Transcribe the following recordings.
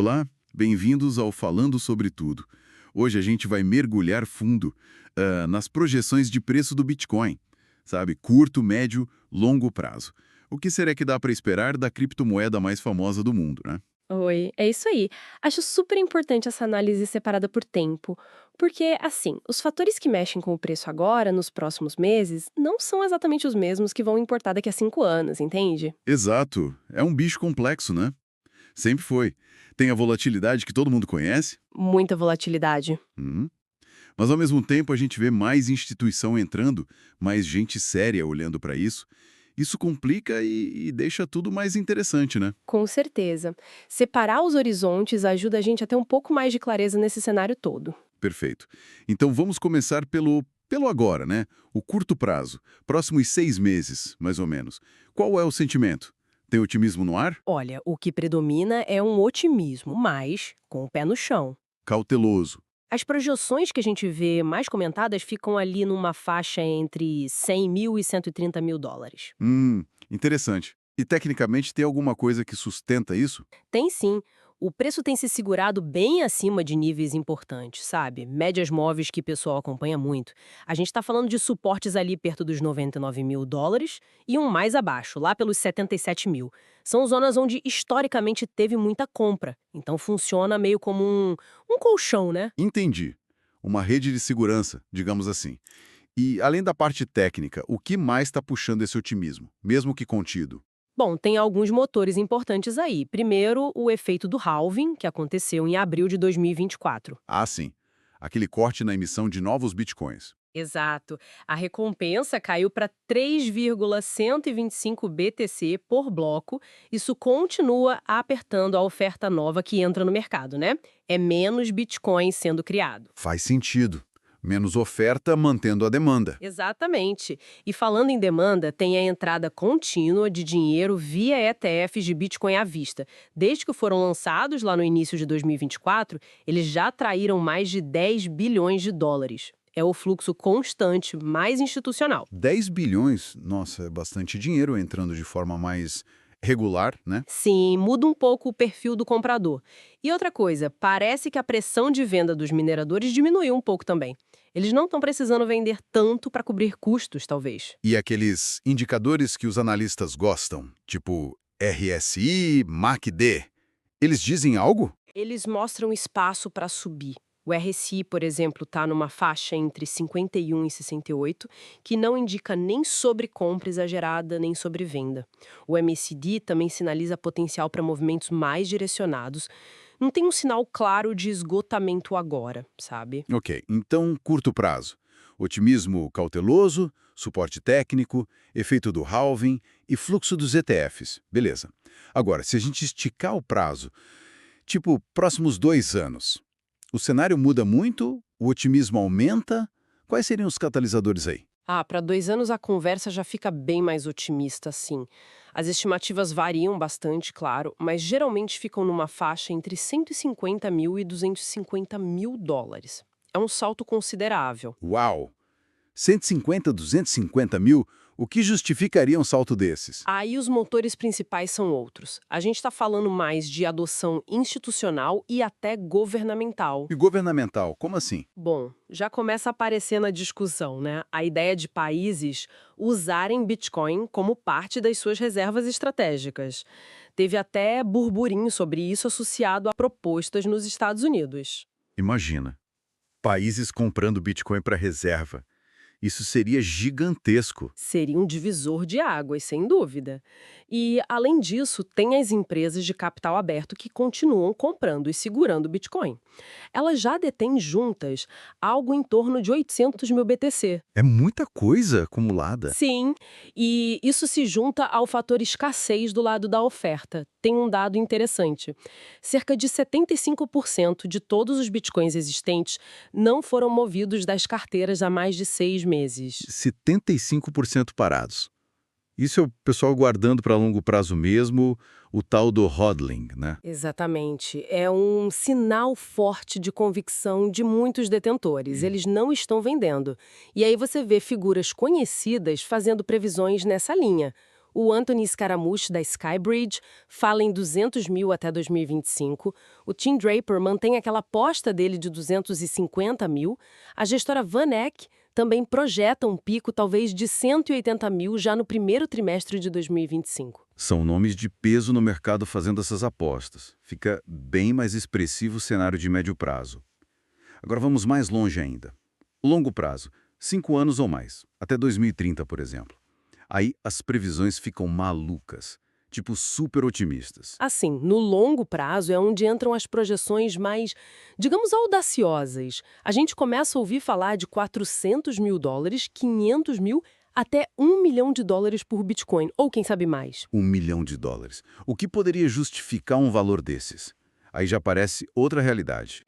Olá, bem-vindos ao Falando Sobre Tudo. Hoje a gente vai mergulhar fundo nas projeções de preço do Bitcoin, sabe? Curto, médio, longo prazo. O que será que dá para esperar da criptomoeda mais famosa do mundo, né? Oi, é isso aí. Acho super importante essa análise separada por tempo, porque, assim, os fatores que mexem com o preço agora, nos próximos meses, não são exatamente os mesmos que vão importar daqui a 5 anos, entende? Exato, é um bicho complexo, né? Sempre foi. Tem a volatilidade que todo mundo conhece, Muita volatilidade. uhum, mas ao mesmo tempo a gente vê mais instituição entrando, mais gente séria olhando para isso. Isso complica e deixa tudo mais interessante, né? Com certeza. Separar os horizontes ajuda a gente a ter um pouco mais de clareza nesse cenário todo. Perfeito. Então vamos começar pelo agora, né? O curto prazo, próximos 6 meses, mais ou menos. Qual é o sentimento? Tem otimismo no ar? Olha, o que predomina é um otimismo, mas com o pé no chão. Cauteloso. As projeções que a gente vê mais comentadas ficam ali numa faixa entre 100 mil e 130 mil dólares. Interessante. E tecnicamente tem alguma coisa que sustenta isso? Tem sim. O preço tem se segurado bem acima de níveis importantes, sabe? Médias móveis que o pessoal acompanha muito. A gente está falando de suportes ali perto dos 99 mil dólares e um mais abaixo, lá pelos 77 mil. São zonas onde historicamente teve muita compra. Então funciona meio como um colchão, né? Entendi. Uma rede de segurança, digamos assim. E além da parte técnica, o que mais está puxando esse otimismo, mesmo que contido? Bom, tem alguns motores importantes aí. Primeiro, o efeito do halving, que aconteceu em abril de 2024. Ah, sim. Aquele corte na emissão de novos bitcoins. Exato. A recompensa caiu para 3,125 BTC por bloco. Isso continua apertando a oferta nova que entra no mercado, né? É menos Bitcoin sendo criado. Faz sentido. Menos oferta mantendo a demanda. Exatamente. E falando em demanda, tem a entrada contínua de dinheiro via ETFs de Bitcoin à vista. Desde que foram lançados lá no início de 2024, eles já atraíram mais de 10 bilhões de dólares. É o fluxo constante, mais institucional. 10 bilhões, nossa, é bastante dinheiro entrando de forma mais regular, né? Sim, muda um pouco o perfil do comprador. E outra coisa, parece que a pressão de venda dos mineradores diminuiu um pouco também. Eles não estão precisando vender tanto para cobrir custos, talvez. E aqueles indicadores que os analistas gostam, tipo RSI, MACD, eles dizem algo? Eles mostram espaço para subir. O RSI, por exemplo, está numa faixa entre 51 e 68, que não indica nem sobre compra exagerada, nem sobre venda. O MACD também sinaliza potencial para movimentos mais direcionados. Não tem um sinal claro de esgotamento agora, sabe? Ok, então curto prazo. Otimismo cauteloso, suporte técnico, efeito do halving e fluxo dos ETFs. Beleza. Agora, se a gente esticar o prazo, tipo próximos 2 anos, o cenário muda muito? O otimismo aumenta? Quais seriam os catalisadores aí? Ah, para 2 anos a conversa já fica bem mais otimista, sim. As estimativas variam bastante, claro, mas geralmente ficam numa faixa entre 150 mil e 250 mil dólares. É um salto considerável. Uau! 150, 250 mil? O que justificaria um salto desses? Aí os motores principais são outros. A gente está falando mais de adoção institucional e até governamental. E governamental, como assim? Bom, já começa a aparecer na discussão, né? A ideia de países usarem Bitcoin como parte das suas reservas estratégicas. Teve até burburinho sobre isso associado a propostas nos Estados Unidos. Imagina, países comprando Bitcoin para reserva. Isso seria gigantesco. Seria um divisor de águas, sem dúvida. E, além disso, tem as empresas de capital aberto que continuam comprando e segurando o Bitcoin. Elas já detêm juntas algo em torno de 800 mil BTC. É muita coisa acumulada. Sim, e isso se junta ao fator escassez do lado da oferta. Tem um dado interessante. Cerca de 75% de todos os bitcoins existentes não foram movidos das carteiras há mais de 6 meses. 75% parados. Isso é o pessoal guardando para longo prazo mesmo, o tal do hodling, né? Exatamente. É um sinal forte de convicção de muitos detentores. Eles não estão vendendo. E aí você vê figuras conhecidas fazendo previsões nessa linha. O Anthony Scaramucci, da Skybridge, fala em 200 mil até 2025. O Tim Draper mantém aquela aposta dele de 250 mil. A gestora Van Eck também projeta um pico talvez de 180 mil já no primeiro trimestre de 2025. São nomes de peso no mercado fazendo essas apostas. Fica bem mais expressivo o cenário de médio prazo. Agora vamos mais longe ainda. Longo prazo, 5 anos ou mais, até 2030, por exemplo. Aí as previsões ficam malucas, tipo super otimistas. Assim, no longo prazo é onde entram as projeções mais, digamos, audaciosas. A gente começa a ouvir falar de 400 mil dólares, 500 mil, até $1 milhão por Bitcoin, ou quem sabe mais. $1 milhão. O que poderia justificar um valor desses? Aí já aparece outra realidade.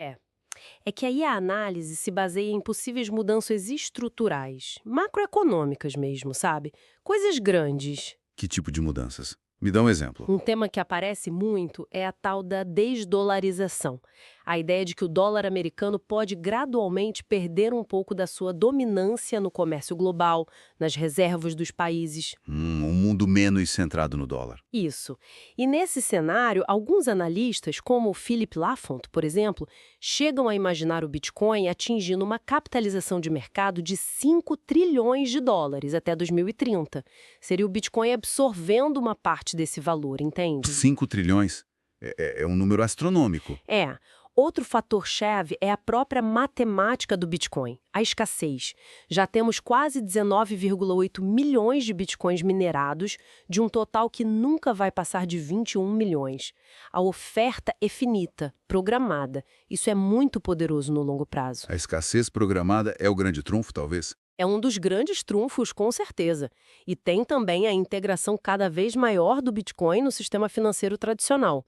É que aí a análise se baseia em possíveis mudanças estruturais, macroeconômicas mesmo, sabe? Coisas grandes. Que tipo de mudanças? Me dá um exemplo. Um tema que aparece muito é a tal da desdolarização. A ideia de que o dólar americano pode gradualmente perder um pouco da sua dominância no comércio global, nas reservas dos países. Um mundo menos centrado no dólar. Isso. E nesse cenário, alguns analistas, como o Philip Lafont, por exemplo, chegam a imaginar o Bitcoin atingindo uma capitalização de mercado de 5 trilhões de dólares até 2030. Seria o Bitcoin absorvendo uma parte desse valor, entende? 5 trilhões? É um número astronômico. É. Outro fator-chave é a própria matemática do Bitcoin, a escassez. Já temos quase 19,8 milhões de Bitcoins minerados, de um total que nunca vai passar de 21 milhões. A oferta é finita, programada. Isso é muito poderoso no longo prazo. A escassez programada é o grande trunfo, talvez? É um dos grandes trunfos, com certeza. E tem também a integração cada vez maior do Bitcoin no sistema financeiro tradicional.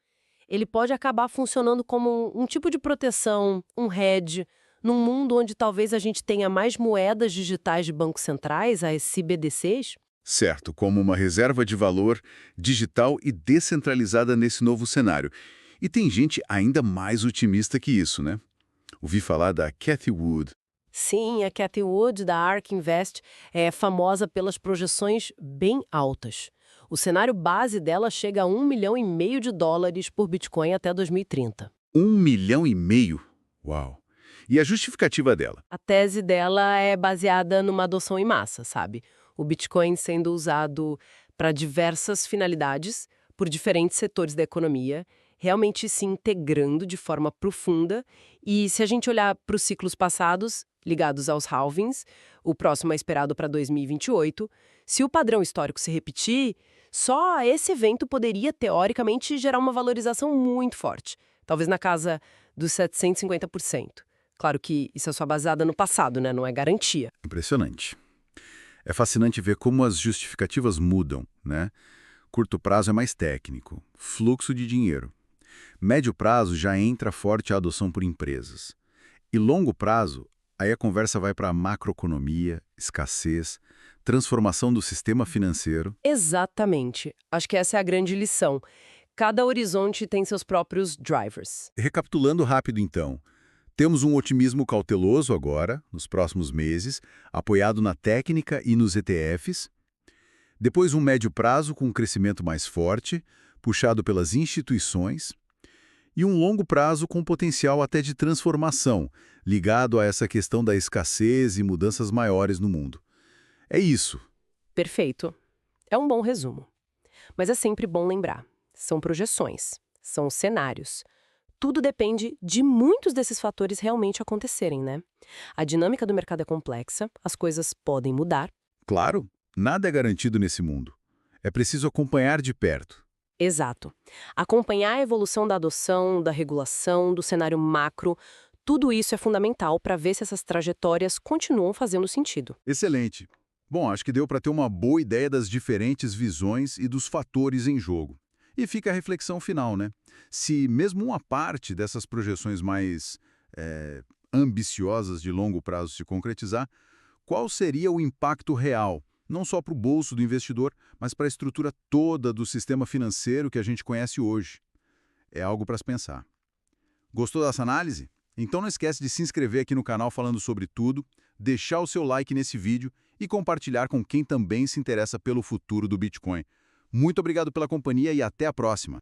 Ele pode acabar funcionando como um tipo de proteção, um hedge, num mundo onde talvez a gente tenha mais moedas digitais de bancos centrais, as CBDCs. Certo, como uma reserva de valor digital e descentralizada nesse novo cenário. E tem gente ainda mais otimista que isso, né? Ouvi falar da Cathie Wood. Sim, a Cathie Wood, da ARK Invest, é famosa pelas projeções bem altas. O cenário base dela chega a $1,5 milhão por Bitcoin até 2030. $1,5 milhão? Uau! E a justificativa dela? A tese dela é baseada numa adoção em massa, sabe? O Bitcoin sendo usado para diversas finalidades, por diferentes setores da economia, realmente se integrando de forma profunda. E se a gente olhar para os ciclos passados, ligados aos halvings, o próximo é esperado para 2028, se o padrão histórico se repetir, só esse evento poderia, teoricamente, gerar uma valorização muito forte, talvez na casa dos 750%. Claro que isso é só baseada no passado, né? Não é garantia. Impressionante. É fascinante ver como as justificativas mudam, né? Curto prazo é mais técnico, fluxo de dinheiro. Médio prazo já entra forte a adoção por empresas. E longo prazo, aí a conversa vai para macroeconomia, escassez, transformação do sistema financeiro. Exatamente. Acho que essa é a grande lição. Cada horizonte tem seus próprios drivers. Recapitulando rápido então, temos um otimismo cauteloso agora, nos próximos meses, apoiado na técnica e nos ETFs. Depois um médio prazo com um crescimento mais forte, puxado pelas instituições. E um longo prazo com potencial até de transformação, ligado a essa questão da escassez e mudanças maiores no mundo. É isso. Perfeito. É um bom resumo. Mas é sempre bom lembrar. São projeções, são cenários. Tudo depende de muitos desses fatores realmente acontecerem, né? A dinâmica do mercado é complexa, as coisas podem mudar. Claro, nada é garantido nesse mundo. É preciso acompanhar de perto. Exato. Acompanhar a evolução da adoção, da regulação, do cenário macro, tudo isso é fundamental para ver se essas trajetórias continuam fazendo sentido. Excelente. Bom, acho que deu para ter uma boa ideia das diferentes visões e dos fatores em jogo. E fica a reflexão final, né? Se mesmo uma parte dessas projeções mais ambiciosas de longo prazo se concretizar, qual seria o impacto real, não só para o bolso do investidor, mas para a estrutura toda do sistema financeiro que a gente conhece hoje? É algo para se pensar. Gostou dessa análise? Então não esquece de se inscrever aqui no canal Falando Sobre Tudo, deixar o seu like nesse vídeo e compartilhar com quem também se interessa pelo futuro do Bitcoin. Muito obrigado pela companhia e até a próxima.